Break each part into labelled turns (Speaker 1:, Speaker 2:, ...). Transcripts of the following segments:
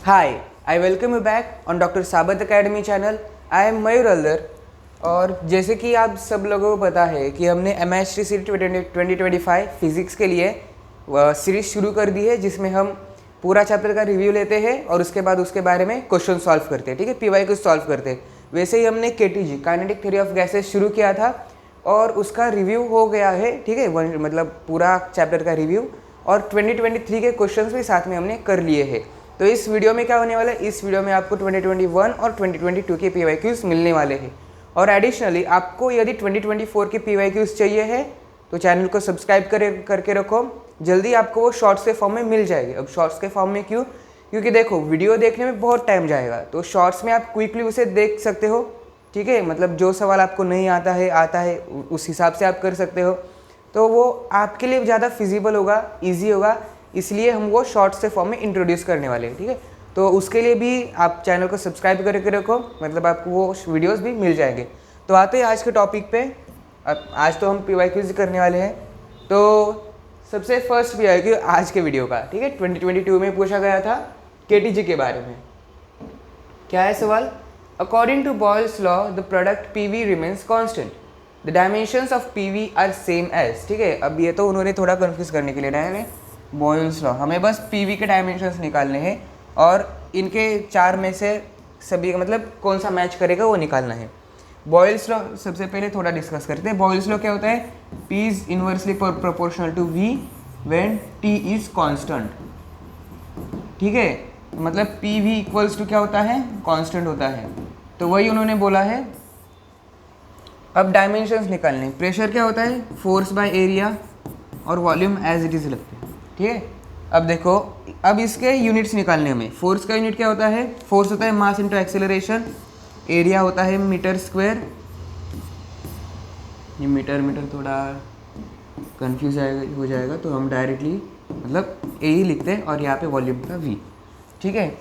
Speaker 1: Hi, I welcome you back on Dr. Sabat Academy channel. I am मयूर अल्दर। और जैसे कि आप सब लोगों को पता है कि हमने MHT सीरीज 2025 फिज़िक्स के लिए सीरीज़ शुरू कर दी है, जिसमें हम पूरा चैप्टर का रिव्यू लेते हैं और उसके बाद उसके बारे में क्वेश्चन सॉल्व करते हैं। ठीक है, PY को सॉल्व करते हैं। वैसे ही हमने KTG kinetic theory of gases शुरू किया था और उसका रिव्यू हो गया है। ठीक है, मतलब पूरा चैप्टर का रिव्यू और 2023 के क्वेश्चंस भी साथ में हमने कर लिए हैं। तो इस वीडियो में क्या होने वाला है, इस वीडियो में आपको 2021 और 2022 के PYQs मिलने वाले हैं। और एडिशनली आपको यदि 2024 के PYQs चाहिए है तो चैनल को सब्सक्राइब करके रखो, जल्दी आपको वो शॉर्ट्स के फॉर्म में मिल जाएगी। अब शॉर्ट्स के फॉर्म में क्यों? क्योंकि देखो वीडियो देखने में बहुत टाइम जाएगा, तो शॉर्ट्स में आप क्विकली उसे देख सकते हो। ठीक है, मतलब जो सवाल आपको नहीं आता है उस हिसाब से आप कर सकते हो, तो वो आपके लिए ज़्यादा फिजिबल होगा, ईजी होगा, इसलिए हम वो शॉर्ट्स के फॉर्म में इंट्रोड्यूस करने वाले हैं। ठीक है, तो उसके लिए भी आप चैनल को सब्सक्राइब करके रखो, मतलब आपको वो वीडियोस भी मिल जाएंगे। तो आते हैं आज के टॉपिक पे। अब आज तो हम PYQs करने वाले हैं। तो सबसे फर्स्ट PYQ आज के वीडियो का, ठीक है, 2022 में पूछा गया था KTG के बारे में। क्या है सवाल? According to Boyle's law the product PV remains constant, the dimensions of PV are same as. ठीक है, अब ये तो उन्होंने थोड़ा कन्फ्यूज करने के लिए ना है बॉयल्स लॉ, हमें बस PV के डायमेंशंस निकालने हैं और इनके चार में से सभी का मतलब कौन सा मैच करेगा वो निकालना है। बॉयल्स लॉ सबसे पहले थोड़ा डिस्कस करते हैं। बॉयल्स लॉ क्या होता है? P is inversely proportional to V when T is constant. ठीक है, मतलब PV इक्वल्स टू क्या होता है? कांस्टेंट होता है। तो वही उन्होंने बोला है। अब डायमेंशंस निकालने, प्रेशर क्या होता है? फोर्स बाय एरिया और वॉल्यूम एज इट इज लगते हैं। ठीक है, अब देखो, अब इसके यूनिट्स निकालने में, फोर्स का यूनिट क्या होता है? फोर्स होता है मास इंटू एक्सेलरेशन, एरिया होता है मीटर स्क्वायर। ये मीटर थोड़ा कंफ्यूज हो जाएगा, तो हम डायरेक्टली मतलब ए ही लिखते हैं और यहाँ पे वॉल्यूम का V। ठीक है,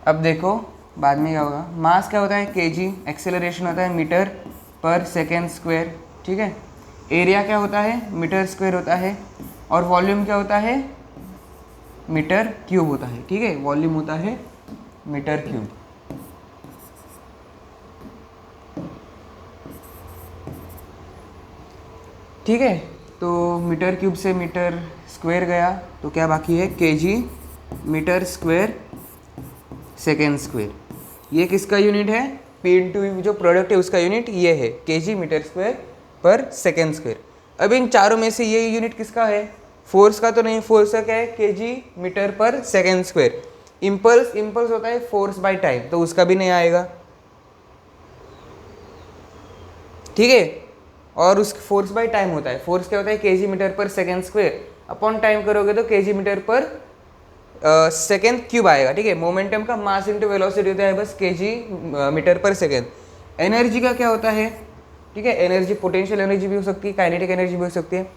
Speaker 1: अब देखो बाद में क्या होगा। मास क्या होता है? kg, एक्सेलरेशन होता है मीटर पर सेकेंड स्क्वायर। ठीक है, एरिया क्या होता है? मीटर स्क्वायर होता है, और वॉल्यूम क्या होता है? मीटर क्यूब होता है। ठीक है, वॉल्यूम होता है मीटर क्यूब। ठीक है, तो मीटर क्यूब से मीटर स्क्वायर गया, तो क्या बाकी है? kg metre square second square. ये किसका यूनिट है? P इंटू जो प्रोडक्ट है उसका यूनिट ये है, kg मीटर स्क्वायर पर सेकेंड स्क्वायर। अब इन चारों में से ये यूनिट किसका है? फोर्स का तो नहीं, फोर्स का क्या है? kg मीटर पर सेकेंड स्क्वायर। इम्पल्स होता है फोर्स बाय टाइम, तो उसका भी नहीं आएगा। ठीक है, और उस फोर्स बाय टाइम होता है, फोर्स क्या होता है? kg मीटर पर सेकेंड स्क्वायर अपॉन टाइम करोगे तो kg मीटर पर सेकेंड क्यूब आएगा। ठीक है, मोमेंटम का मास इंटू वेलोसिटी होता है बस kg मीटर पर सेकेंड। एनर्जी का क्या होता है? ठीक है, एनर्जी पोटेंशियल एनर्जी भी हो सकती है, काइनेटिक एनर्जी भी हो सकती है।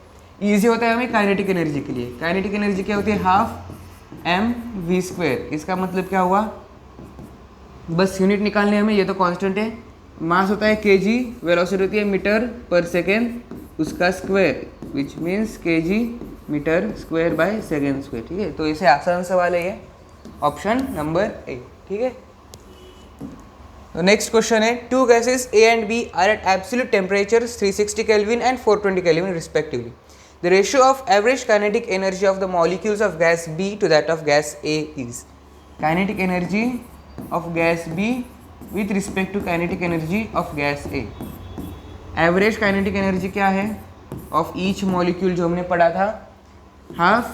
Speaker 1: ईजी होता है हमें काइनेटिक एनर्जी के लिए। काइनेटिक एनर्जी क्या होती है? Half mv²। इसका मतलब क्या हुआ? बस यूनिट निकालने हमें, ये तो कांस्टेंट है। मास होता है kg, वेलोसिटी होती है मीटर पर सेकेंड, उसका square, which means kg metre square by second square. ठीक है, तो इसे आसान सवाल है ये, ऑप्शन नंबर ए। ठीक है, तो नेक्स्ट क्वेश्चन है, two gases A and B are at absolute temperature 360 kelvin and 420 kelvin respectively. The ratio of average kinetic energy of the molecules of gas B to that of gas A is. Kinetic energy of gas B with respect to kinetic energy of gas A. Average kinetic energy क्या है? Of each molecule जो हमने पढ़ा था, half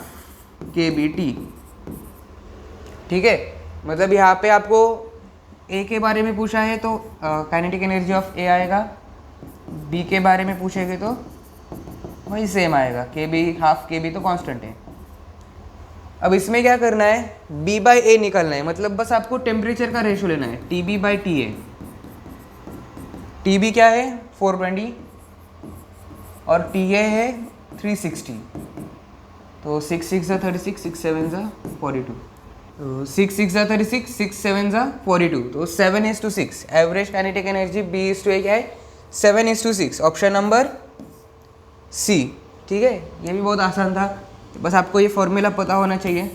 Speaker 1: kBT। ठीक है, मतलब यहाँ पे आपको A के बारे में पूछा है तो काइनेटिक एनर्जी ऑफ A आएगा, B के बारे में पूछेंगे तो वही सेम आएगा, kB हाफ kB तो कांस्टेंट है। अब इसमें क्या करना है? B बाई A निकालना है, मतलब बस आपको टेम्परेचर का रेशो लेना है, TB बाई TA। TB क्या है? 420 और TA है 360, तो 6 6 जा 36, 6 7 जा 42, तो 6 6 जा 36, 6 7 जा 42, तो 7:6। एवरेज काइनेटिक एनर्जी B/A क्या है? 7:6, ऑप्शन नंबर C। ठीक है, ये भी बहुत आसान था, बस आपको ये फॉर्मूला पता होना चाहिए।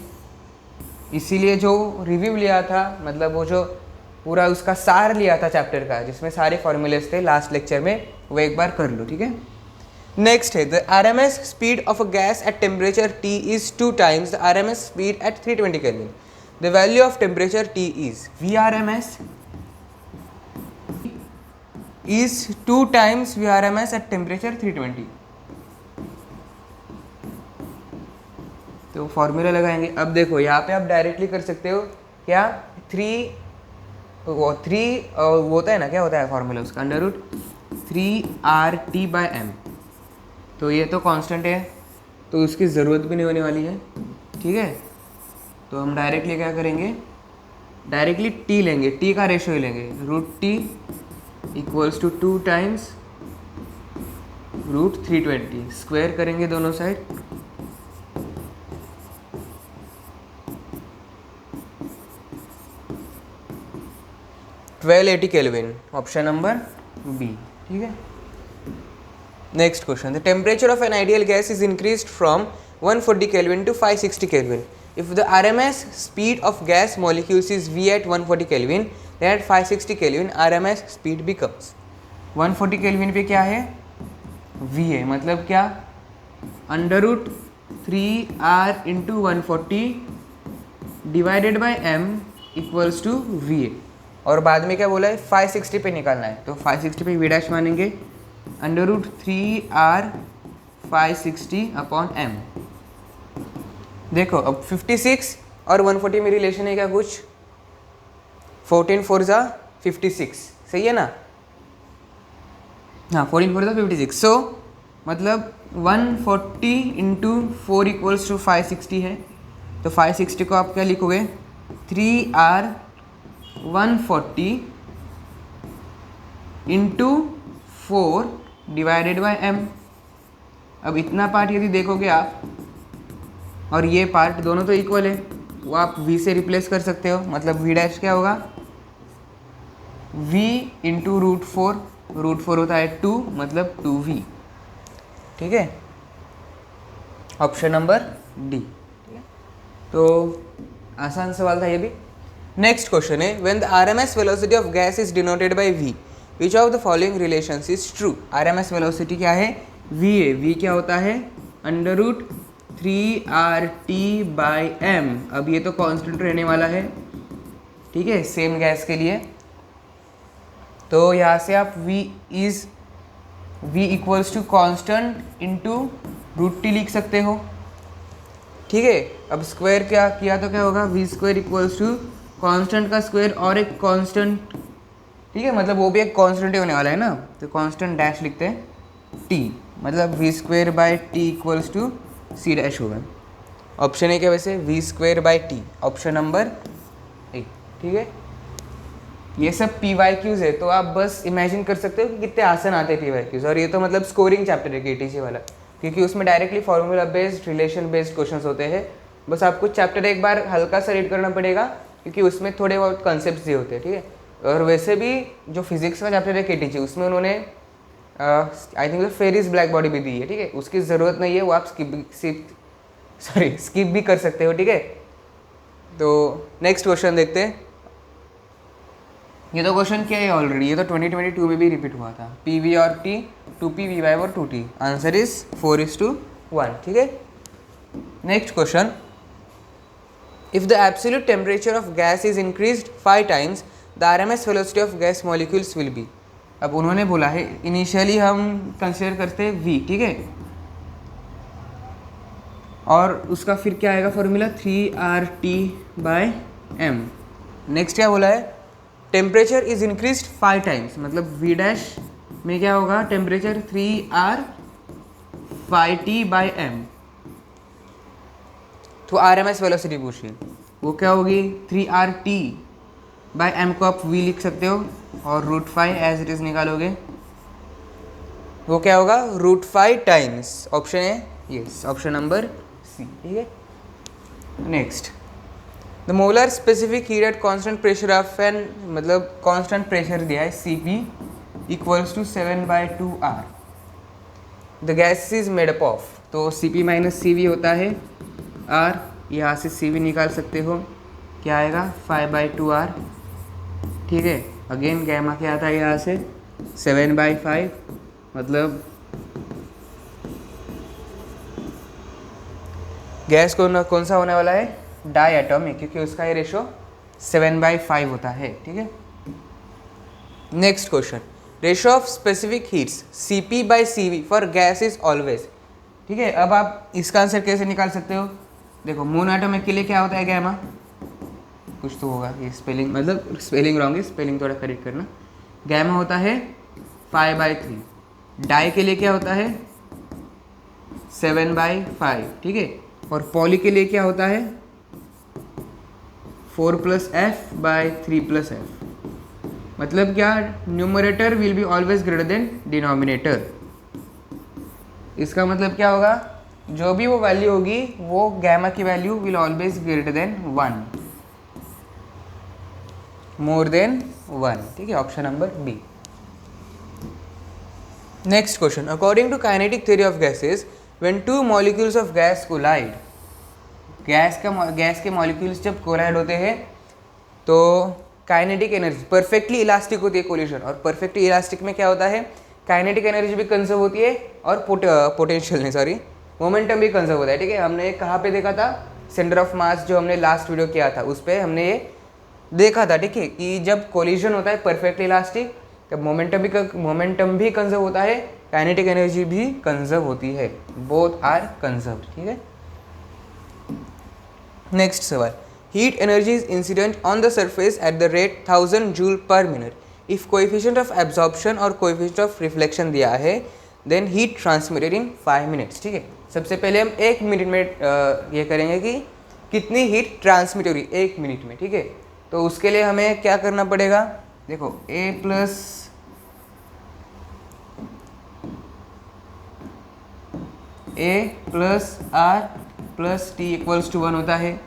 Speaker 1: इसीलिए जो रिव्यू लिया था, मतलब वो जो पूरा उसका सार लिया था चैप्टर का, जिसमें सारे फॉर्मूलेस थे लास्ट लेक्चर में, वो एक बार कर लो, ठीक है। नेक्स्ट है the RMS speed of a gas at temperature T is 2 times the RMS speed at 320 Kelvin. The value of temperature T is VRMS is 2 times VRMS at temperature 320. तो formula लगाएंगे। अब देखो यहाँ पे आप डायरेक्टली कर सकते हो क्या, वो होता है ना, क्या होता है फॉर्मूला उसका, √3RT/m। तो ये तो कांस्टेंट है, तो उसकी ज़रूरत भी नहीं होने वाली है, ठीक है। तो हम डायरेक्टली क्या करेंगे, डायरेक्टली T लेंगे, T का रेशियो लेंगे, √T equals to 2 times √320, square करेंगे दोनों side, $1280 Kelvin, option number B, ठीक है। Next question, the temperature of an ideal gas is increased from 140 Kelvin to 560 Kelvin. If the RMS speed of gas molecules is V at 140 Kelvin, then at 560 Kelvin RMS speed becomes 140 Kelvin पे क्या है, V है, मतलब क्या, √3R into 140 divided by M equals to V है। और बाद में क्या बोला है, 560 पे निकालना है, तो 560 पे V डैश मानेंगे, √3R 560/m। देखो अब 56 और 140 में रिलेशन है क्या कुछ, 14 4 जा 56, सही है ना, हाँ 14 4 जा 56। सो मतलब 140 इंटू 4 इक्वल्स टू 560 है, तो 560 को आप क्या लिखोगे, 3R 140 into 4 divided by m। अब इतना पार्ट यदि देखोगे आप और ये पार्ट दोनों तो इक्वल है, वो आप v से रिप्लेस कर सकते हो, मतलब v डैश क्या होगा, v इंटू √4, √4 होता है 2, मतलब 2v, ठीक है, ऑप्शन नंबर डी, ठीक है। तो आसान सवाल था ये भी। नेक्स्ट क्वेश्चन है, when the RMS velocity of gas is denoted by v, which of the following relations is true. RMS velocity क्या है, v है, v क्या होता है, √3RT/m। अब ये तो कांस्टेंट रहने वाला है, ठीक है, सेम गैस के लिए, तो यहाँ से आप v equals to constant into √t लिख सकते हो, ठीक है। अब स्क्वायर क्या किया तो क्या होगा, v square equals to constant का स्क्वायर और एक कांस्टेंट, ठीक है, मतलब वो भी एक कांस्टेंट ही होने वाला है ना, तो कांस्टेंट डैश लिखते हैं t, मतलब v square by T equals to c dash होगा। ऑप्शन ए क्या वैसे, v square by T, option number A, ठीक है। ये सब PYQs है, तो आप बस इमेजिन कर सकते हो कि कितने आसान आते हैं PYQs, और ये तो मतलब स्कोरिंग चैप्टर है KTC वाला, क्योंकि उसमें directly formula based, relation based questions होते हैं। बस आपको चैप्टर एक बार हल्का सा रीड करना पड़ेगा, क्योंकि उसमें थोड़े बहुत कॉन्सेप्ट्स दिए होते हैं, ठीक है। और वैसे भी जो फिजिक्स का चैप्टर है KTC, उसमें उन्होंने I think Ferry's black body भी दी है, ठीक है, उसकी ज़रूरत नहीं है, वो आप स्किप भी कर सकते हो, ठीक है। तो नेक्स्ट क्वेश्चन देखते हैं। ये तो क्वेश्चन क्या है ऑलरेडी, ये तो 2022 में भी रिपीट हुआ था, PV और T, 2P/V और 2T, आंसर इज 4:1, ठीक है। Next question, if the absolute temperature of gas is increased 5 times, the RMS velocity of gas molecules will be. अब उन्होंने बोला है, इनिशियली हम कंसिडर करते हैं V, ठीक है, और उसका फिर क्या आएगा फॉर्मूला, 3RT/m। नेक्स्ट क्या बोला है, टेम्परेचर इज इंक्रीज्ड 5 times, मतलब V डैश में क्या होगा, टेम्परेचर 3R 5T/m। तो RMS वेलोसिटी पूछिए, वो क्या होगी, 3RT/m को आप V लिख सकते हो, और √5 एज इट इज निकालोगे, वो क्या होगा, √5 times, ऑप्शन है यस, ऑप्शन नंबर सी, ठीक है। Next, the molar specific heat at constant pressure of an, मतलब कांस्टेंट प्रेशर दिया है Cp equals to 7/2R, the gas is made up of, तो Cp - Cv होता है R, यहाँ से Cv निकाल सकते हो, क्या आएगा 5/2r, ठीक है। अगेन गैमा क्या आता है यहाँ से 7/5, मतलब गैस कौन सा होने वाला है, डाई एटॉमिक, क्योंकि उसका ये रेशो 7/5 होता है, ठीक है। Next question, ratio of specific heats Cp/Cv for gas is always, ठीक है। अब आप इसका आंसर कैसे निकाल सकते हो, देखो मोनोएटॉमिक के लिए क्या होता है गैमा, कुछ तो होगा, ये स्पेलिंग मतलब स्पेलिंग रॉन्ग है, स्पेलिंग थोड़ा करेक्ट करना। गैमा होता है 5/3, डाई के लिए क्या होता है 7/5, ठीक है। और पॉली के लिए क्या होता है 4+F/3+F, मतलब क्या, numerator will be always greater than denominator. इसका मतलब क्या होगा, जो भी वो वैल्यू होगी वो गैमा की value will always greater than 1, more than 1, ठीक है। Option number B. Next question, according to kinetic theory of gases when two molecules of gas collide, gas के मॉलिक्यूल्स जब कोलाइड होते हैं तो काइनेटिक एनर्जी परफेक्टली इलास्टिक होती है collision, और परफेक्टली इलास्टिक में क्या होता है, काइनेटिक एनर्जी भी कंजर्व होती है और मोमेंटम भी कंजर्व होता है, ठीक है। हमने कहाँ पे देखा था, सेंटर ऑफ मास, जो हमने लास्ट वीडियो किया था उस पर हमने ये देखा था, ठीक है, कि जब कोलिजन होता है परफेक्टली इलास्टिक तब मोमेंटम भी कंजर्व होता है, काइनेटिक एनर्जी भी कंजर्व होती है, बोथ आर कंजर्व, ठीक है। नेक्स्ट सवाल, heat energy is incident on the surface at the rate 1000 joule per minute if coefficient of absorption और कोएफिशिएंट ऑफ रिफ्लेक्शन दिया है, then heat transmitted in 5 minutes, ठीक है। सबसे पहले हम 1 मिनट में ये करेंगे कि कितनी हीट ट्रांसमिट हो रही 1 मिनट में, ठीक है। तो उसके लिए हमें क्या करना पड़ेगा, देखो A plus R plus T equals to 1 होता है।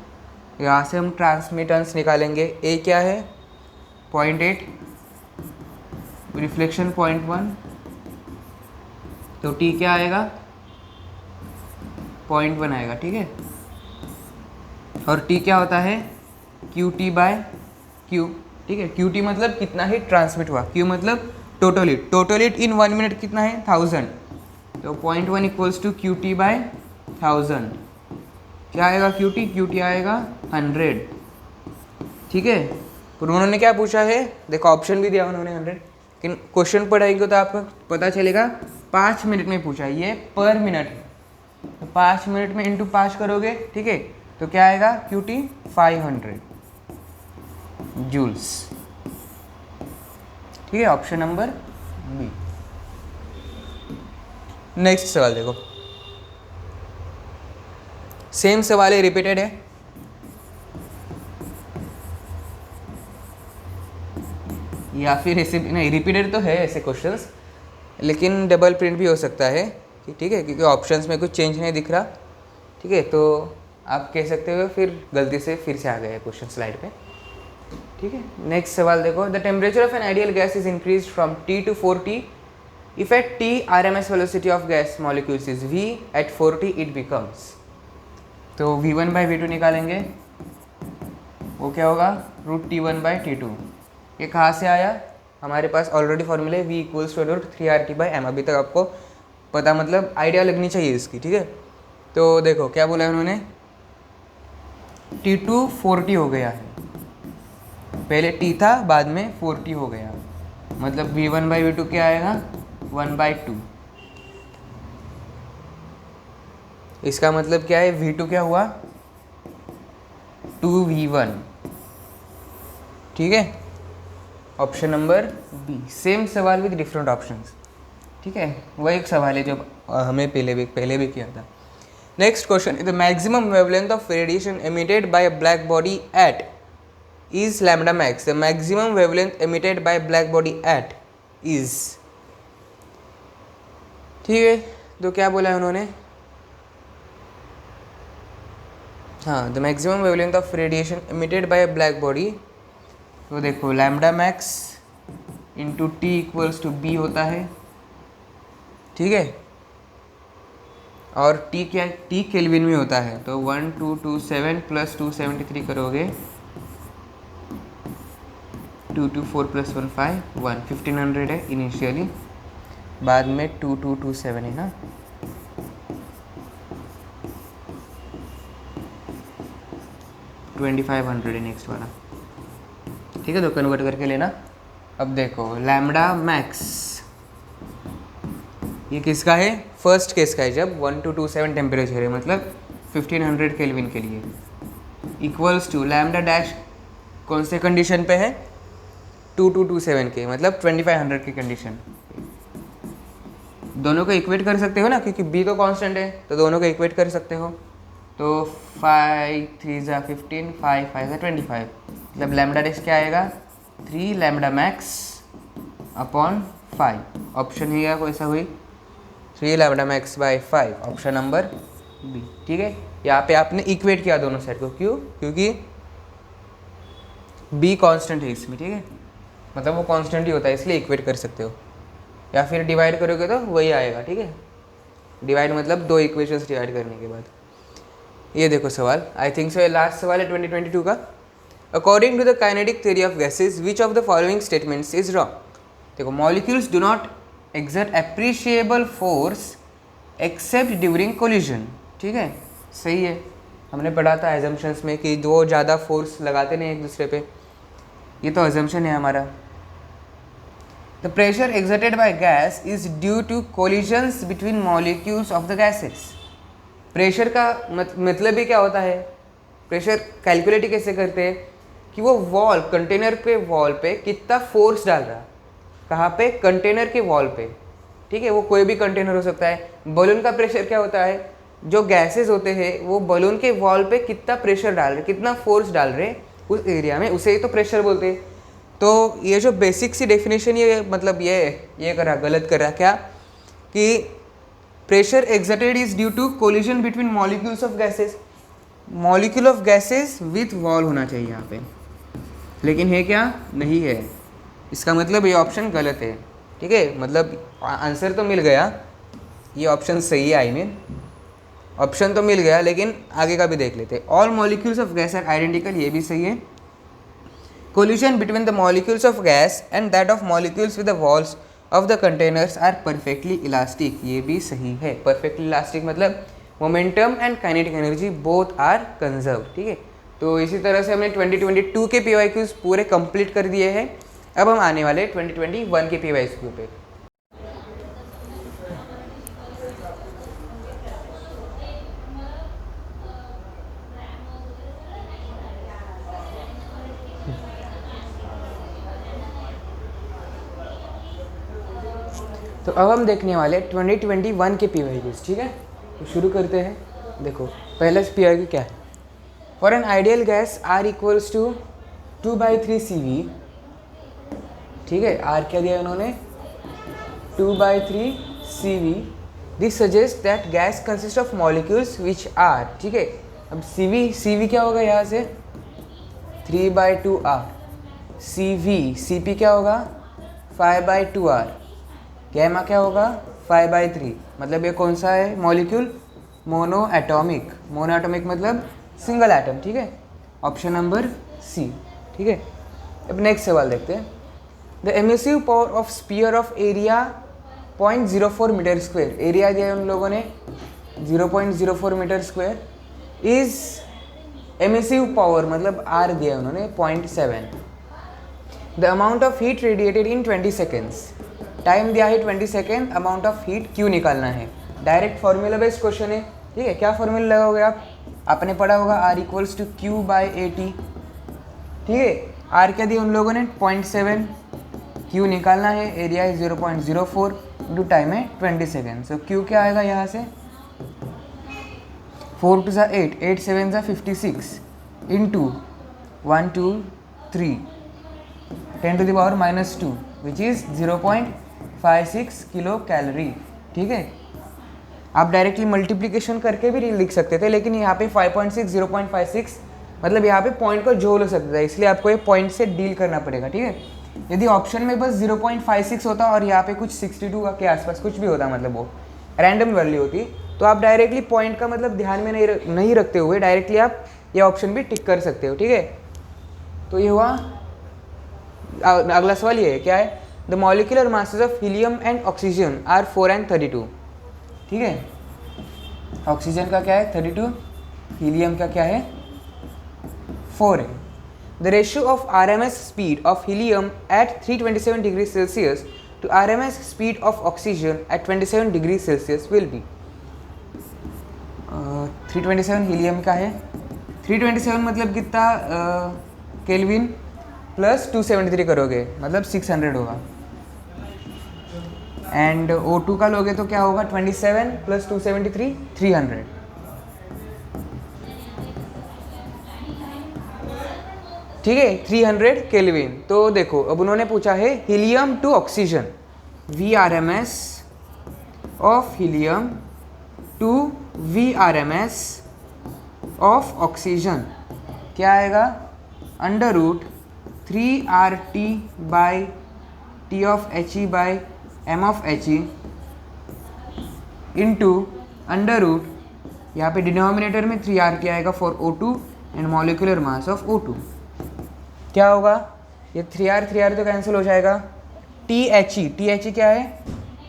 Speaker 1: यहाँ से हम ट्रांसमिटेंस निकालेंगे, A क्या है 0.8, रिफ्लेक्शन 0.1, तो T क्या आएगा 0.1 आएगा, ठीक है। और T क्या होता है QT/Q, ठीक है। QT मतलब कितना हीट ट्रांसमिट हुआ, Q मतलब टोटल हीट इन 1 मिनट कितना है 1000, तो 0.1 इक्वल्स टू QT/1000, क्या आएगा QT आएगा 100, ठीक है। और उन्होंने क्या पूछा है, देखो ऑप्शन भी दिया उन्होंने 100, लेकिन क्वेश्चन पढ़ाएंगे तो आपको पता चलेगा 5 मिनट में पूछा है, ये पर मिनट है, तो 5 मिनट में इंटू 5 करोगे, ठीक है, तो क्या आएगा QT 500 जूल्स, ठीक है। Option number B. नेक्स्ट सवाल देखो, सेम सवाल है, रिपीटेड है, या फिर ऐसे नहीं, रिपीटेड तो है ऐसे क्वेश्चंस, लेकिन डबल प्रिंट भी हो सकता है, ठीक है, क्योंकि ऑप्शंस में कुछ चेंज नहीं दिख रहा, ठीक है। तो आप कह सकते हो फिर गलती से फिर से आ गया क्वेश्चन स्लाइड पे, ठीक है। नेक्स्ट सवाल देखो, the temperature of an ideal gas is increase from T to 4T if at T RMS velocity of gas molecules is V, at 4T it becomes, तो V1/V2 निकालेंगे, वो क्या होगा √T1/T2, ये कहाँ से आया, हमारे पास ऑलरेडी फॉर्मूले V इक्वल्स टू √3RT/m, अभी तक आपको पता, मतलब आइडिया लगनी चाहिए इसकी, ठीक है। तो देखो क्या बोला है उन्होंने, T2 4T हो गया है, पहले T था बाद में 4T हो गया, मतलब V1/V2 क्या आएगा 1/2, इसका मतलब क्या है, V2 क्या हुआ 2V1, ठीक है। Option number B. सेम सवाल विद डिफरेंट ऑप्शंस, ठीक है, वही एक सवाल है जो हमें पहले भी किया था। Next question, the maximum wavelength of radiation emitted by a black body at is lambda max, the maximum wavelength emitted by black body at is, ठीक है। तो क्या बोला है उन्होंने, हाँ, the maximum wavelength of radiation emitted by a black body, तो देखो lambda max into T equals to B होता है, ठीक है। और टी केल्विन में होता है, तो 1227 प्लस 273 करोगे 224 प्लस 1 5 1 1500 है इनिशियली, बाद में 2227 है ना, $2500 है नेक्स्ट वाला, ठीक है। तो कन्वर्ट करके लेना। अब देखो लैम्डा मैक्स ये किसका है, फर्स्ट केस का है, जब 1227 टेम्परेचर है, मतलब 1500 केल्विन के लिए, इक्वल्स टू लैम्डा डैश कौन से कंडीशन पे है, 2227 के, मतलब 2500 की कंडीशन। दोनों को इक्वेट कर सकते हो ना, क्योंकि बी तो कांस्टेंट है, तो दोनों को इक्वेट कर सकते हो। तो 5 3 ज़ा 15, 5 5 ज़ा 25, मतलब लैम्डा डैश क्या आएगा, 3 लैम्डा मैक्स अपॉन 5। ऑप्शन ही कोई सा हुई 3 lambda max by 5, option number B, ठीक है। यहाँ पे आपने इक्वेट किया दोनों साइड को, क्यों, क्योंकि बी कांस्टेंट है इसमें, ठीक है, मतलब वो कांस्टेंट ही होता है, इसलिए इक्वेट कर सकते हो। या फिर डिवाइड करोगे तो वही आएगा, ठीक है। डिवाइड मतलब दो इक्वेशंस डिवाइड करने के बाद। ये देखो सवाल, आई थिंक सो ये लास्ट सवाल है 2022 का। According to the kinetic theory of gases which of the following statements is wrong. देखो molecules do not exert appreciable force except during collision, ठीक है, सही है। हमने पढ़ा था एजम्पशंस में कि दो ज़्यादा फोर्स लगाते नहीं एक दूसरे पे, ये तो एजम्पशन है हमारा। The pressure exerted by gas is due to collisions between molecules of the gases. Pressure का मतलब ही क्या होता है, प्रेशर कैलकुलेट कैसे करते हैं कि वो वॉल, कंटेनर पे वॉल पे कितना फोर्स डाल रहा, कहाँ पे, कंटेनर के वॉल पे, ठीक है। वो कोई भी कंटेनर हो सकता है। बलून का प्रेशर क्या होता है, जो गैसेस होते हैं वो बलून के वॉल पे कितना प्रेशर डाल रहे, कितना फोर्स डाल रहे उस एरिया में, उसे ही तो प्रेशर बोलते हैं। तो ये जो बेसिक सी डेफिनेशन, ये मतलब ये करा गलत करा क्या, कि pressure exerted is due to collision between molecules of gases, molecule of gases with wall होना चाहिए यहाँ पे, लेकिन है क्या, नहीं है। इसका मतलब ये ऑप्शन गलत है, ठीक है। मतलब आंसर तो मिल गया, ये ऑप्शन सही है, आई मीन ऑप्शन तो मिल गया, लेकिन आगे का भी देख लेते हैं। All molecules of gas are identical, ये भी सही है। Collision between the molecules of gas and that of molecules with the walls of the containers are perfectly elastic, ये भी सही है। परफेक्टली इलास्टिक मतलब momentum and kinetic energy both are conserve, ठीक है। तो इसी तरह से हमने 2022 के PYQs पूरे कंप्लीट कर दिए हैं। अब हम आने वाले 2021 के PYQ पे। तो अब हम देखने वाले 2021 के PYQs, ठीक है। तो शुरू करते हैं। देखो पहला PYQ क्या है, for an ideal gas R equals to 2/3 CV, ठीक है। R क्या दिया उन्होंने, 2/3 CV। This suggest that gas consist of molecules which are, ठीक है। अब CV क्या होगा यहाँ से, 3/2R, CP क्या होगा, 5/2R, गैमा क्या होगा, 5/3। मतलब ये कौन सा है मॉलिक्यूल, मोनो एटॉमिक मतलब सिंगल एटम, ठीक है। ऑप्शन नंबर C, ठीक है। अब नेक्स्ट सवाल देखते हैं। The emissive power of sphere of area 0.04 metre square, area दिया है उन लोगों ने 0.04 metre square, is emissive power मतलब R दिया है उन्होंने 0.7। The amount of heat radiated in 20 seconds, time दिया है 20 सेकेंड, अमाउंट ऑफ हीट क्यों निकालना है। डायरेक्ट फॉर्मूला बेस्ड क्वेश्चन है, ठीक है। क्या फॉर्मूला लगाओगे आप, आपने पढ़ा होगा R इक्वल्स टू Q/AT, ठीक है। R क्या दिया उन लोगों ने 0.7, Q निकालना है, एरिया है 0.04, इंटू टाइम है 20 सेकेंड। सो Q क्या आएगा यहाँ से, 4 2 8, 8 7 56, into 1 2 3, 10 to the power -2, which is 0.56 kilo calorie, ठीक है। आप डायरेक्टली मल्टीप्लिकेशन करके भी लिख सकते थे, लेकिन यहाँ पे 5.6 0.56 मतलब यहाँ पे पॉइंट को जोड़ सकते थे, इसलिए आपको ये पॉइंट से डील करना पड़ेगा, ठीक है। यदि ऑप्शन में बस 0.56 होता और यहाँ पे कुछ 62 के आसपास कुछ भी होता, मतलब वो रैंडम वैल्यू होती, तो आप डायरेक्टली पॉइंट का मतलब ध्यान में नहीं रखते हुए डायरेक्टली आप ये ऑप्शन भी टिक कर सकते हो, ठीक है। तो ये हुआ अगला सवाल ये है, क्या है? The molecular masses of helium and oxygen are 4 and 32। ठीक है, ऑक्सीजन का क्या है 32, हीलियम का क्या है 4 है। The ratio of RMS speed of helium at 327 degree Celsius to RMS speed of oxygen at 27 degree Celsius will be. 327 helium का है, 327 मतलब कितना केल्विन प्लस 273 करोगे मतलब 600 होगा। एंड O2 का लोगे तो क्या होगा 27 प्लस 273 300। ठीक है, 300 केल्विन। तो देखो अब उन्होंने पूछा है helium to oxygen, VRMS of helium to VRMS of oxygen क्या आएगा, under root 3RT by T of HE by M of HE into under root, यहाँ पे डिनोमिनेटर में 3RT आएगा for O2 and molecular mass of O2। क्या होगा, ये 3R तो कैंसिल हो जाएगा। THE क्या है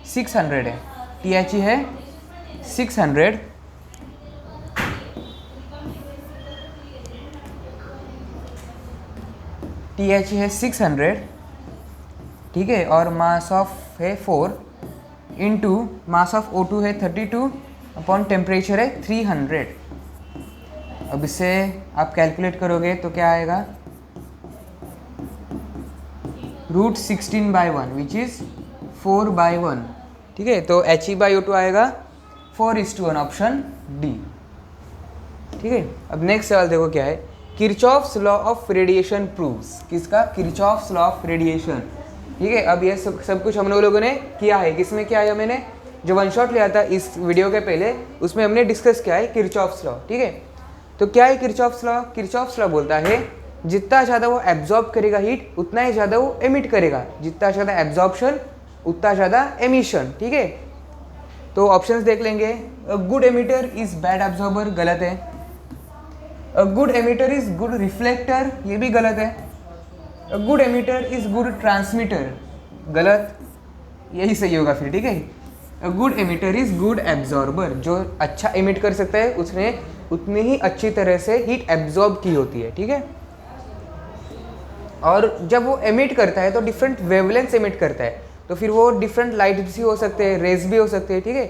Speaker 1: 600 है, THE है 600 THE है 600। ठीक है, और मास ऑफ है 4 इंटू मास ऑफ O2 है 32 अपॉन टेम्परेचर है 300। अब इससे आप कैलकुलेट करोगे तो क्या आएगा, रूट 16/1 विच इज़ 4/1। ठीक है, तो HE/O2 आएगा 4:1, ऑप्शन डी। ठीक है, अब नेक्स्ट सवाल देखो क्या है, Kirchhoff's law of radiation proves. किसका, किरचॉफ्स लॉ ऑफ रेडिएशन। ठीक है, अब ये सब कुछ हम लोगों ने किया है। किसमें किया है, मैंने जो वन शॉट लिया था इस वीडियो के पहले उसमें हमने डिस्कस किया है किरचॉफ्स लॉ। ठीक है, तो क्या है किरचॉफ्स लॉ? किरचॉफ्स लॉ बोलता है जितना ज़्यादा वो एब्जॉर्ब करेगा हीट उतना ही ज़्यादा वो एमिट करेगा, जितना ज़्यादा एब्जॉर्प्शन उतना ज़्यादा एमिशन। ठीक है, तो ऑप्शंस देख लेंगे। A good emitter is bad absorber, गलत है। A good emitter is good reflector, ये भी गलत है। A good emitter is good transmitter, गलत, यही सही होगा फिर। ठीक है, a good emitter is good absorber, जो अच्छा एमिट कर सकता है उसने उतनी ही अच्छी तरह से हीट एब्जॉर्ब की होती है। ठीक है, और जब वो एमिट करता है तो डिफरेंट वेवलेंथ एमिट करता है, तो फिर वो डिफरेंट लाइट भी हो सकते हैं, रेज भी हो सकते हैं। ठीक है,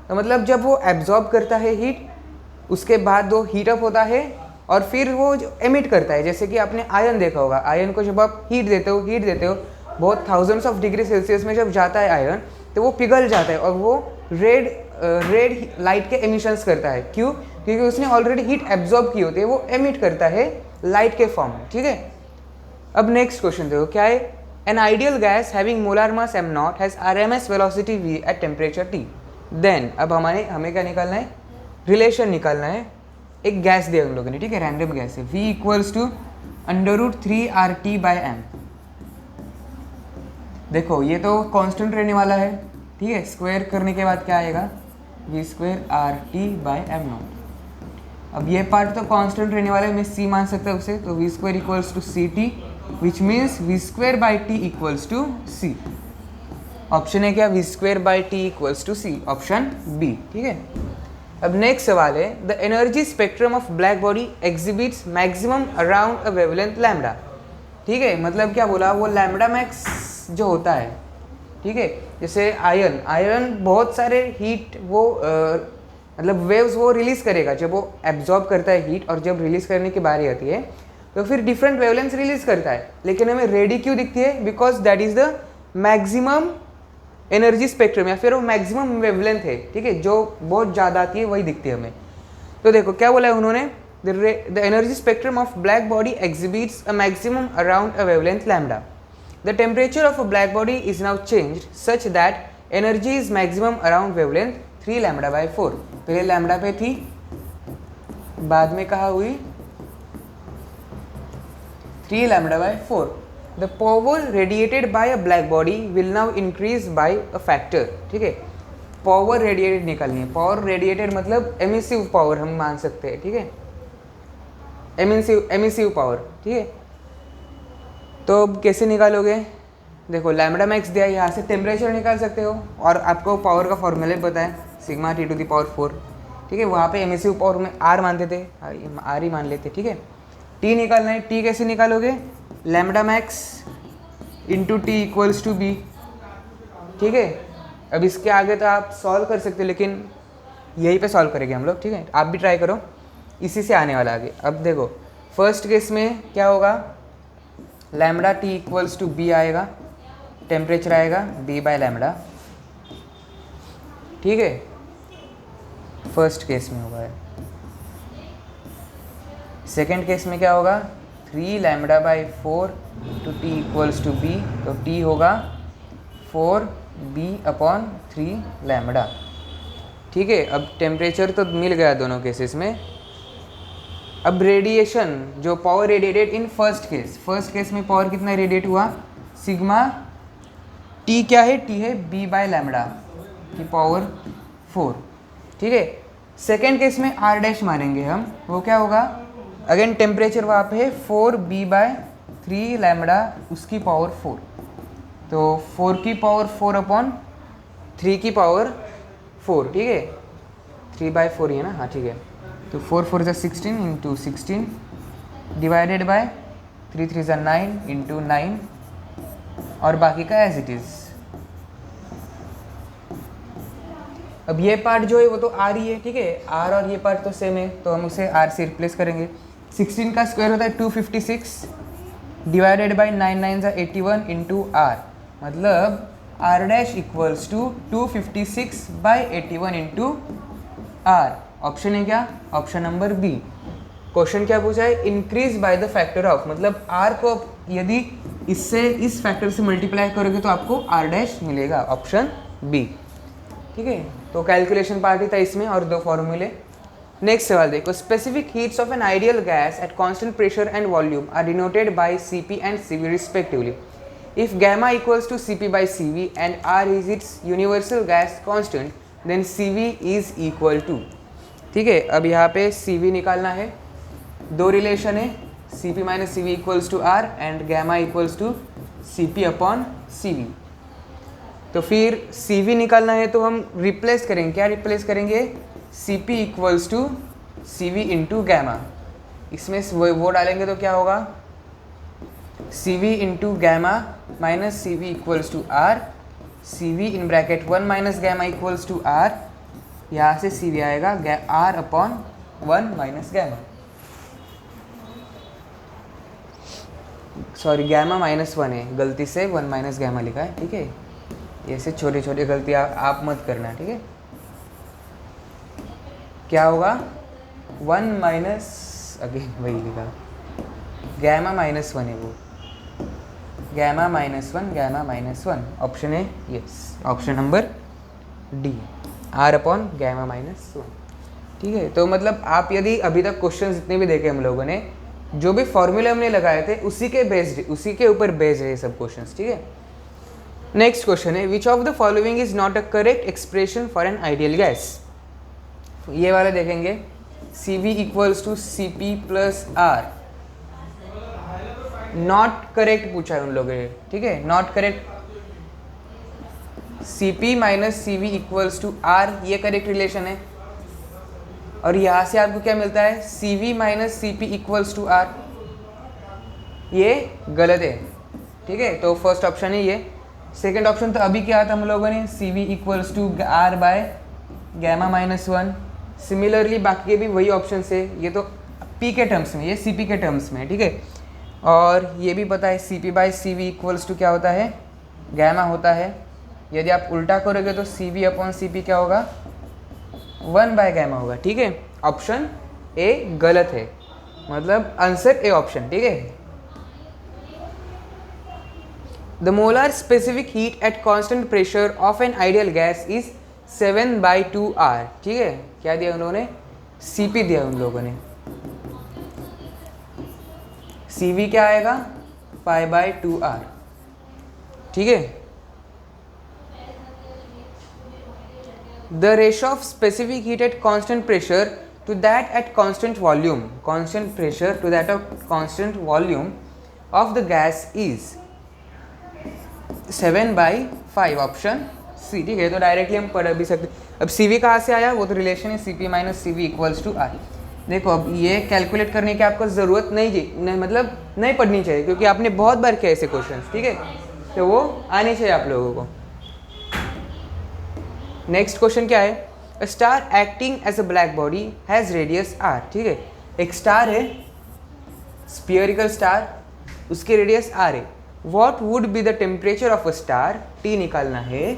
Speaker 1: तो मतलब जब वो एब्जॉर्ब करता है हीट उसके बाद वो हीट अप होता है और फिर वो जो एमिट करता है, जैसे कि आपने आयन देखा होगा, आयन को जब आप हीट देते हो बहुत थाउजेंड्स ऑफ डिग्री सेल्सियस में जब जाता है आयन तो वो पिघल जाता है और वो रेड लाइट के एमिशंस करता है। क्यों? क्योंकि उसने ऑलरेडी हीट एब्जॉर्ब की होती है, वो एमिट करता है लाइट के फॉर्म में। ठीक है, अब नेक्स्ट क्वेश्चन देखो क्या है, an ideal gas having molar mass m0 has RMS velocity v at temperature T। Then अब हमें क्या निकालना है, रिलेशन निकालना है। एक गैस दिया हम लोगों ने, ठीक है, रैंडम गैस है, v equals to under root 3RT/m। देखो ये तो कांस्टेंट रहने वाला है। ठीक है, स्क्वायर करने के बाद क्या आएगा, v² RT/m0। अब ये पार्ट तो कांस्टेंट रहने वाला है, मैं c मान सकता हूँ उसे, तो v² equals to CT which means v²/t equals to c। Option है क्या, v²/t equals to c, option B. ठीक है, अब नेक्स्ट सवाल है, the energy spectrum of black body exhibits maximum around a wavelength lambda. ठीक है, मतलब क्या बोला, वो लैम्डा मैक्स जो होता है, ठीक है, जैसे आयरन बहुत सारे हीट वो मतलब वेव्स वो रिलीज करेगा जब वो एब्जॉर्ब करता है हीट, और जब रिलीज करने की बारी आती है तो फिर डिफरेंट वेवलेंथ रिलीज करता है, लेकिन हमें रेडी क्यों दिखती है, because that is the maximum energy spectrum या फिर वो मैक्सिमम वेवलेंथ है। ठीक है, जो बहुत ज़्यादा आती है वही दिखती है हमें। तो देखो क्या बोला है उन्होंने, the energy spectrum of black body exhibits a maximum around a wavelength lambda. The temperature of a black body is now changed such that energy is maximum around wavelength 3 λ/4। पहले लैम्डा पे थी, बाद में कहा हुई 3 λ/4। The power radiated by a black body will now increase by a factor। ठीक है, power radiated निकालनी है। पावर रेडिएटेड मतलब एमिसिव पावर हम मान सकते हैं। ठीक है, एमिसिव पावर। ठीक है, तो अब कैसे निकालोगे? देखो लैम्बडा मैक्स दिया है, यहाँ से टेम्परेचर निकाल सकते हो और आपको पावर का फॉर्मूला पता है sigma T to the power 4, ठीक है। वहाँ पे एमिसिव पावर में आर मानते थे, आर ही मान लेते, ठीक है। टी निकालना है, टी कैसे निकालोगे? Lambda max into T equals to B, ठीक है। अब इसके आगे तो आप सॉल्व कर सकते हो, लेकिन यहीं पे सॉल्व करेंगे हम लोग, ठीक है। आप भी ट्राई करो, इसी से आने वाला आगे। अब देखो फर्स्ट केस में क्या होगा, lambda T equals to B आएगा, टेम्परेचर आएगा बी बाय लैम्बडा, ठीक है। फर्स्ट केस में होगा। सेकेंड केस में क्या होगा, 3 lambda by 4 to T equals to B, तो टी होगा 4 बी अपॉन 3 लैम्बडा, ठीक है। अब टेम्परेचर तो मिल गया दोनों केसेस में। अब रेडिएशन, जो power radiated in first case में पावर कितना रेडिएट हुआ, सिग्मा टी क्या है, टी है बी बाय लैम्बडा की पावर 4, ठीक है। सेकेंड केस में आर डैश मारेंगे हम, वो क्या होगा, अगेन टेम्परेचर वहाँ पे है 4 बी बाय 3 लैम्बडा उसकी पावर 4, तो 4 की पावर 4 अपॉन 3 की पावर 4, ठीक है। 3/4 ही है ना, हाँ ठीक है। तो 4 4 ज़ा 16 इंटू 16 डिवाइडेड बाय 3 3 ज़ा 9 इंटू 9, और बाकी का एज इट इज़। अब ये पार्ट जो है वो तो आर ही है, ठीक है। आर और ये पार्ट तो सेम है, तो हम उसे आर से रिप्लेस करेंगे। 16 का स्क्वायर होता है 256 डिवाइडेड बाय 9 9 ज़ा 81 इंटू आर, मतलब R dash equals to 256 by 81 into R. Option है क्या, ऑप्शन नंबर बी। क्वेश्चन क्या पूछा है, increase by the factor of, मतलब आर को यदि इससे इस फैक्टर से मल्टीप्लाई करोगे तो आपको आर डैश मिलेगा, ऑप्शन बी, ठीक है। तो कैलकुलेशन पार्ट ही था इसमें और दो फॉर्मूले। नेक्स्ट सवाल देखो, specific heats of an ideal gas at constant pressure and volume are denoted by Cp and Cv respectively. If gamma equals to Cp by Cv and R is its universal gas constant, then Cv is equal to, ठीक है। अब यहाँ पे Cv निकालना है, दो relation है, Cp minus Cv equals to R and gamma equals to Cp upon Cv। तो फिर Cv निकालना है तो हम रिप्लेस करेंगे, क्या रिप्लेस करेंगे, Cp equals to Cv into gamma, इसमें वो डालेंगे तो क्या होगा, Cv into gamma minus Cv equals to R, Cv in bracket 1 minus gamma equals to R, यहाँ से Cv आएगा R upon 1 minus gamma, sorry gamma -1 है, गलती से 1 माइनस गैमा लिखा है, ठीक है। ऐसे छोटे छोटे गलती आप मत करना, ठीक है। क्या होगा, 1 माइनस, अगेन वही लिखा, गैमा -1 है वो, गैमा -1 गैमा -1, ऑप्शन है yes, option number D, R upon gamma -1, ठीक है। तो मतलब आप यदि अभी तक क्वेश्चन जितने भी देखे हम लोगों ने, जो भी फॉर्मूले हमने लगाए थे उसी के ऊपर बेस्ड है ये सब क्वेश्चंस, ठीक है। नेक्स्ट क्वेश्चन है, which of the following is not a correct expression for an ideal gas. ये वाला देखेंगे, Cv equals to Cp plus R, not correct पूछा है उन लोगों ने, ठीक है, not correct. Cp minus Cv equals to R, ये करेक्ट रिलेशन है, और यहाँ से आपको क्या मिलता है, Cv minus Cp equals to R, ये गलत है, ठीक है। तो फर्स्ट ऑप्शन है ये। सेकंड ऑप्शन तो अभी क्या था हम लोगों ने, Cv equals to R by gamma -1। Similarly बाकी के भी वही ऑप्शन है, ये तो P के टर्म्स में, ये Cp के टर्म्स में, ठीक है। और ये भी पता है Cp by Cv equals to क्या होता है, गैमा होता है। यदि आप उल्टा करोगे तो Cv अपॉन Cp क्या होगा, 1 बाय गैमा होगा, ठीक है। ऑप्शन ए गलत है, मतलब आंसर ए ऑप्शन, ठीक है। The molar specific heat at constant pressure of an ideal gas is 7/2R, ठीक है। क्या दिया उन्होंने, Cp दिया उन लोगों ने, Cv क्या आएगा, 5/2R, ठीक है। The ratio of specific heat at constant pressure to that at constant volume, constant pressure to that of constant volume of the gas is 7/5 option C. ठीक है, तो डायरेक्टली हम पढ़ भी सकते। अब CV कहाँ से आया, वो तो रिलेशन है CP minus CV equals to I। देखो अब ये कैलकुलेट करने की आपको ज़रूरत नहीं, मतलब नहीं पढ़नी चाहिए, क्योंकि आपने बहुत बार किया ऐसे क्वेश्चंस। ठीक है, तो वो आने चाहिए आप लोगों को। नेक्स्ट क्वेश्चन क्या है, a star acting as a black body has radius R। ठीक है, एक स्टार है, स्फीयरिकल स्टार, उसकी रेडियस R है। What would be the temperature of a star, T निकालना है।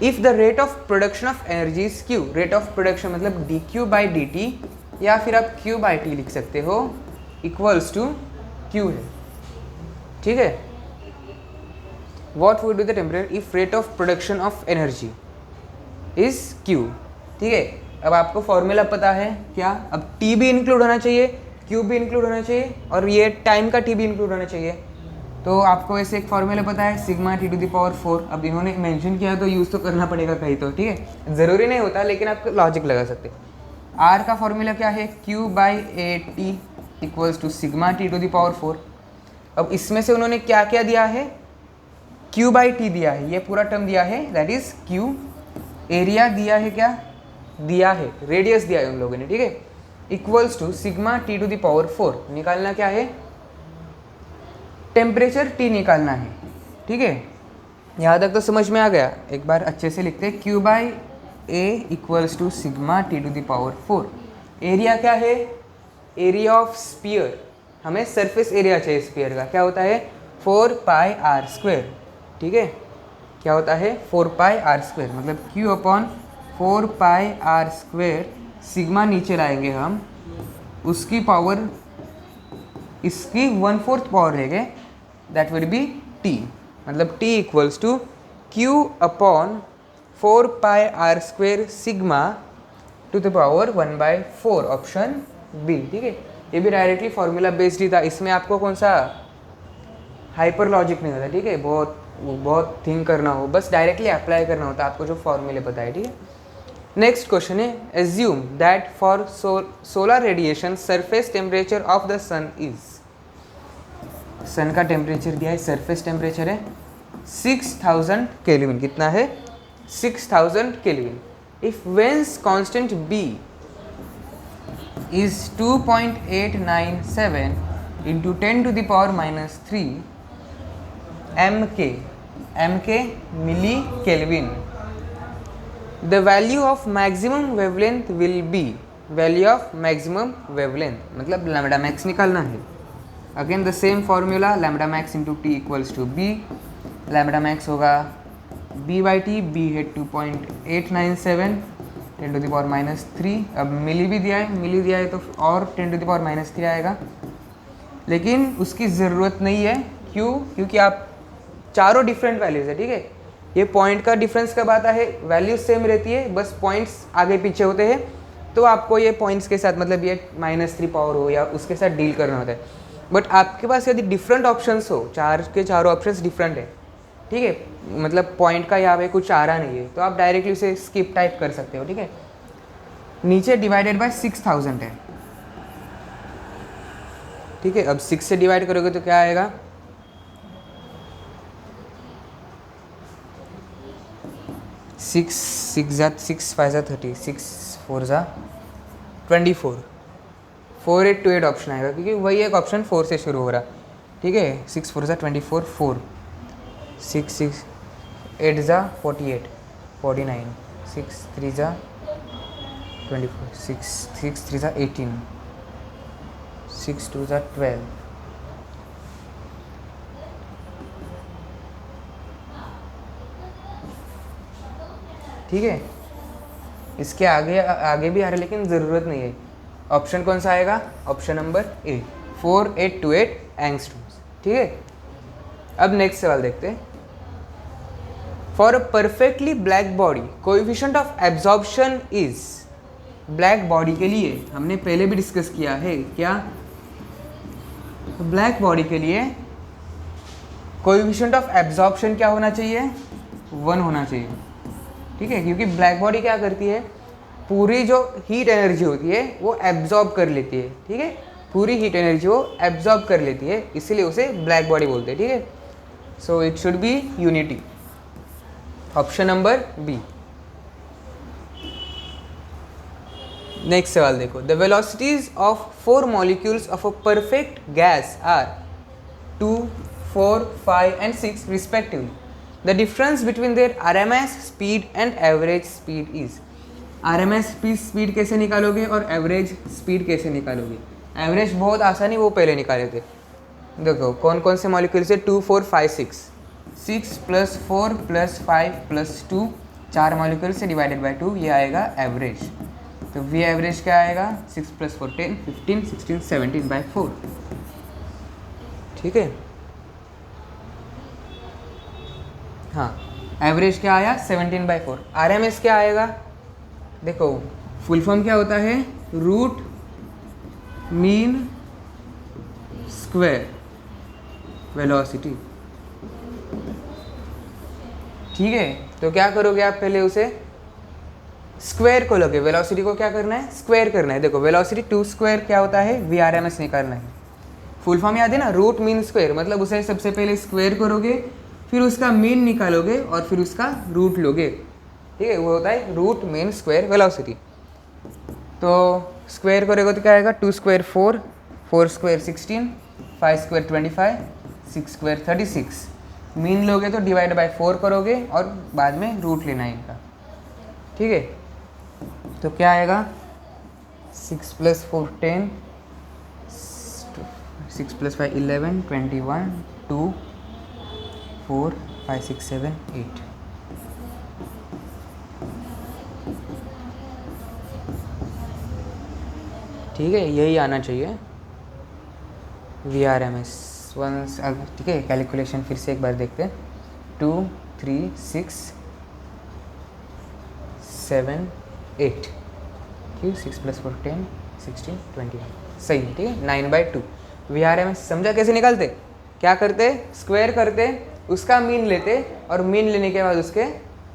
Speaker 1: If the rate of production of energy is Q, rate of production मतलब dQ/dt या फिर आप Q/T लिख सकते हो, इक्वल्स टू Q है। ठीक है, what would be the temperature if rate of production of energy is Q। ठीक है, अब आपको फॉर्मूला पता है क्या, अब T भी इंक्लूड होना चाहिए, Q भी इंक्लूड होना चाहिए, और ये टाइम का T भी इंक्लूड होना चाहिए। तो आपको ऐसे एक फॉर्मूला पता है, सिग्मा T⁴। अब इन्होंने मेंशन किया तो यूज़ तो करना पड़ेगा कहीं तो। ठीक है, ज़रूरी नहीं होता, लेकिन आप लॉजिक लगा सकते। R का फॉर्मूला क्या है, Q/AT equals to sigma T⁴। अब इसमें से उन्होंने क्या क्या दिया है, Q/T दिया है, ये पूरा टर्म दिया है, दैट इज Q। एरिया दिया है, क्या दिया है, रेडियस दिया है उन लोगों ने। ठीक है, इक्वल्स टू सिग्मा T⁴। निकालना क्या है, टेम्परेचर T निकालना है। ठीक है, यहाँ तक तो समझ में आ गया। एक बार अच्छे से लिखते हैं, Q/A equals to sigma T⁴। Area क्या है, एरिया ऑफ स्फीयर, हमें सरफेस एरिया चाहिए स्फीयर का, क्या होता है 4πr²। ठीक है, क्या होता है 4πr², मतलब Q/4πr²। सिग्मा नीचे लाएंगे हम, उसकी पावर इसकी 1/4 पावर रहेगा, दैट विल बी T, मतलब T equals to Q/4πr² sigma to the power 1/4, option B. ठीक है, ये भी डायरेक्टली फॉर्मूला बेस्ड ही था, इसमें आपको कौन सा हाइपर लॉजिक नहीं होता। ठीक है, बहुत थिंक करना हो, बस डायरेक्टली अप्लाई करना होता है आपको जो फॉर्मूले पता है। ठीक है, नेक्स्ट क्वेश्चन है, assume that for solar radiation surface temperature of the sun is. Sun का टेम्परेचर दिया है, सरफेस टेम्परेचर है 6000 केल्विन। कितना है, 6000 kelvin. If Wien's constant B is 2.897 into 10⁻³ mK milli kelvin, the value of maximum wavelength will be. Value of maximum wavelength मतलब lambda max निकालना है। Again the same formula, lambda max into T equals to B। Lambda max होगा B/T, B है 2.897 10⁻³ अब मिली भी दिया है तो और 10⁻³ आएगा, लेकिन उसकी ज़रूरत नहीं है। क्यों, क्योंकि आप चारों डिफरेंट वैल्यूज़ है। ठीक है, ये पॉइंट का डिफरेंस कब आता है, वैल्यू सेम रहती है, बस पॉइंट्स आगे पीछे होते हैं, तो आपको ये पॉइंट्स के साथ मतलब ये -3 पावर हो या उसके साथ डील करना होता है। बट आपके पास यदि डिफरेंट ऑप्शंस हो, चार के चारों ऑप्शंस डिफरेंट है, ठीक है, मतलब पॉइंट का यहाँ पे कुछ आ रहा नहीं है, तो आप डायरेक्टली उसे स्किप टाइप कर सकते हो। ठीक है, नीचे डिवाइडेड बाय 6000 है। ठीक है, अब 6 से डिवाइड करोगे तो क्या आएगा, 6 6 5 30, 6 4 24, 4828 ऑप्शन आएगा, क्योंकि वही एक ऑप्शन 4 से शुरू हो रहा। ठीक है, 6 4 24, 4 6 6 8 48 49, 6 3 24, 6 3 18, 6 2 12, ठीक है। इसके आगे आगे भी आ रहा है, लेकिन ज़रूरत नहीं है। ऑप्शन कौन सा आएगा, ऑप्शन नंबर ए, 4828 एंगस्ट्रॉम्स। ठीक है, अब नेक्स्ट सवाल देखते हैं। For a perfectly black body coefficient of absorption is. Black body के लिए हमने पहले भी डिस्कस किया है क्या, ब्लैक बॉडी के लिए कोएफिशिएंट ऑफ एब्जॉर्प्शन क्या होना चाहिए, 1 होना चाहिए। ठीक है, क्योंकि ब्लैक बॉडी क्या करती है, पूरी जो हीट एनर्जी होती है वो एब्जॉर्ब कर लेती है। ठीक है, पूरी हीट एनर्जी वो एब्जॉर्ब कर लेती है, इसीलिए उसे ब्लैक बॉडी बोलते हैं, ठीक है। So it should be unity, option number B. Next सवाल देखो, the velocities of 4 molecules of a perfect gas are 2, 4, 5 and 6 respectively. The difference between their RMS speed and average speed is. RMS speed कैसे निकालोगे और average speed कैसे निकालोगे? Average बहुत आसानी वो पहले निकाले थे। देखो कौन कौन से मॉलिक्यूल्स है, 2, 4, 5, 6, 6 + 4 + 5 + 2, 4 मॉलिक्यूल से डिवाइडेड बाय 2, ये आएगा एवरेज। तो वी एवरेज क्या आएगा, 6 + 4 10, 15, 16, 17/4, ठीक है। हाँ, एवरेज क्या आया 17/4। RMS क्या आएगा, देखो फुल फॉर्म क्या होता है, रूट मीन स्क्वायर वेलोसिटी, ठीक है। तो क्या करोगे आप, पहले उसे स्क्वायर को लोगे, वेलोसिटी को क्या करना है, स्क्वायर करना है। देखो वेलोसिटी 2² क्या होता है, VRMS निकालना है। फुल फॉर्म याद है ना, रूट मीन स्क्वायर, मतलब उसे सबसे पहले स्क्वायर करोगे, फिर उसका मीन निकालोगे और फिर उसका रूट लोगे, ठीक है। वो होता है रूट मीन स्क्वायर वेलोसिटी। तो स्क्वायर करोगे तो क्या आएगा, 2² 4, 4² 16, 5² 25, 6² 36। मीन लोगे तो डिवाइड बाय 4 करोगे और बाद में रूट लेना है इनका, ठीक है। तो क्या आएगा, 6 + 4 10, 6 + 5 11, 21, 2, 4, 5, 6, 7, 8। ठीक है, यही आना चाहिए VRMS वंस, ठीक है। कैलकुलेशन फिर से एक बार देखते हैं, 2, 3, 6, 7, 8, ठीक, 6 + 4 10, 16, 21, सही है, ठीक है। 9/2 VRMS समझा कैसे निकालते, क्या करते, स्क्वायर करते, उसका मीन लेते और मीन लेने के बाद उसके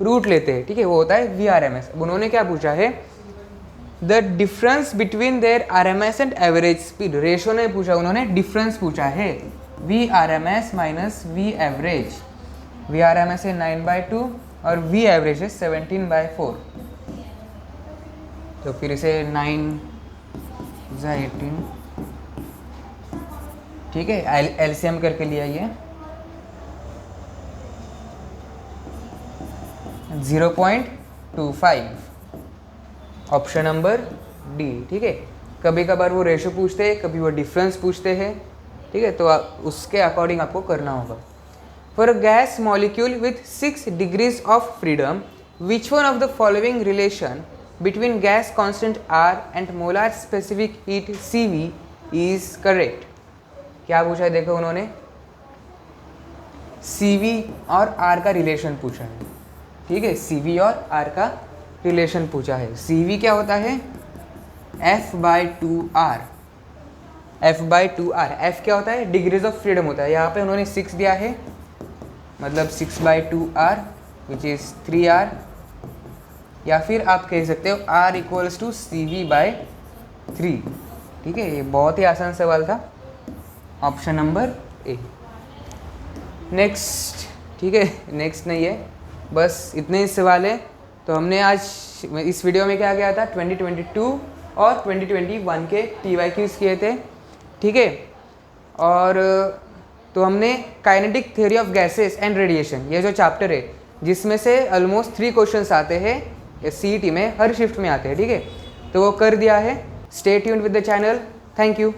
Speaker 1: रूट लेते हैं, ठीक है। वो होता है VRMS। अब उन्होंने क्या पूछा है, the difference between their RMS and average speed, ratio नहीं पूछा उन्होंने, डिफरेंस पूछा है, VRMS - V एवरेज। VRMS है 9/2 और V एवरेज है 17/4। तो फिर इसे 9 × 18, ठीक है, LCM करके लिया ये 0.25, ऑप्शन नंबर डी, ठीक है। कभी कभार वो रेशो पूछते हैं, कभी वो डिफरेंस पूछते हैं, ठीक है। तो उसके अकॉर्डिंग आपको करना होगा। For a gas molecule with 6 degrees of freedom, which one of the following relation between gas constant R and molar specific heat CV is correct? क्या पूछा है, देखो उन्होंने CV और R का रिलेशन पूछा है, ठीक है। CV और R का रिलेशन पूछा है। CV क्या होता है, F/2R, F/2R। F क्या होता है, डिग्रीज ऑफ फ्रीडम होता है। यहाँ पे उन्होंने 6 दिया है, मतलब 6/2R विच इज़ 3R, या फिर आप कह सकते हो R = CV/3, ठीक है। ये बहुत ही आसान सवाल था, ऑप्शन नंबर ए। नेक्स्ट, ठीक है, नेक्स्ट नहीं है, बस इतने ही सवाल है। तो हमने आज इस वीडियो में क्या किया था, 2022 और 2021 के TYQs किए थे, ठीक है। और तो हमने kinetic theory of gases and radiation, ये जो चैप्टर है जिसमें से ऑलमोस्ट 3 क्वेश्चंस आते हैं CET में, हर शिफ्ट में आते हैं, ठीक है। तो वो कर दिया है। Stay tuned with the channel, thank you.